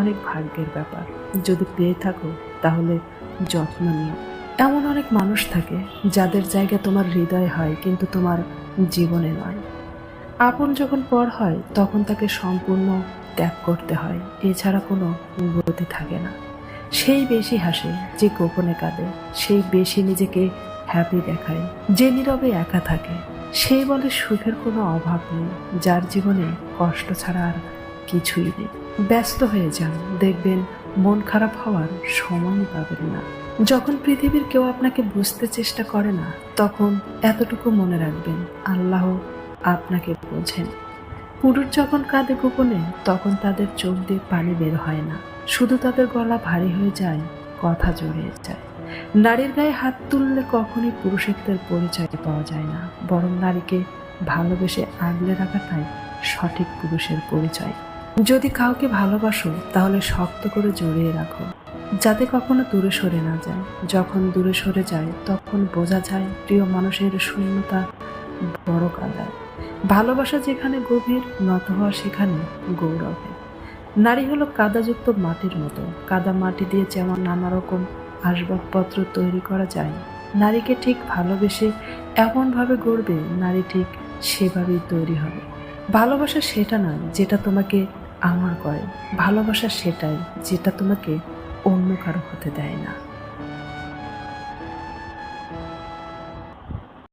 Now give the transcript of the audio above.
অনেক ভাগ্যের ব্যাপার। যদি পেয়ে থাকো তাহলে যত্ন নিও। এমন অনেক মানুষ থাকে যাদের জায়গা তোমার হৃদয় হয়, কিন্তু তোমার জীবনে নয়। আপন যখন পর হয় তখন তাকে সম্পূর্ণ ত্যাগ করতে হয়, এছাড়া কোনো গতি থাকে না। সেই বেশি হাসে যে গোপনে কাঁদে, সেই বেশি নিজেকে হ্যাপি দেখায় যে নীরবে একা থাকে। সেই বলে সুখের কোনো অভাব নেই, যার জীবনে কষ্ট ছাড়া আর কিছুই নেই। ব্যস্ত হয়ে যান, দেখবেন মন খারাপ হওয়ার সময়ই পাবেন না। যখন পৃথিবীর কেউ আপনাকে বুঝতে চেষ্টা করে না, তখন এতটুকু মনে রাখবেন, আল্লাহ আপনাকে বোঝেন। পুরুষ যখন কাঁদে গোপনে, তখন তাদের চোখ দিয়ে পানি বের হয় না, শুধু তাদের গলা ভারী হয়ে যায়, কথা জড়িয়ে যায়। নারীর গায়ে হাত তুললে কখনোই পুরুষত্বের পরিচয় পাওয়া যায় না, বরং নারীকে ভালোবেসে আগলে রাখাটাই সঠিক পুরুষের পরিচয়। যদি কাউকে ভালোবাসো তাহলে শক্ত করে জড়িয়ে রাখো, যাতে কখনো দূরে সরে না যায়। যখন দূরে সরে যায় তখন বোঝা যায় প্রিয় মানুষের শূন্যতা বড় কাদায়। ভালোবাসা যেখানে গভীর, নত হওয়া সেখানে গৌরবে। নারী হলো কাদাযুক্ত মাটির মতো। কাদা মাটি দিয়ে যেমন নানা রকম আসবাবপত্র তৈরি করা যায়, নারীকে ঠিক ভালোবেসে এমনভাবে গড়বে, নারী ঠিক সেভাবেই তৈরি হবে। ভালোবাসা সেটা নয় যেটা তোমাকে আমার করে, ভালোবাসা সেটাই যেটা তোমাকে অন্য কারো হতে দেয় না।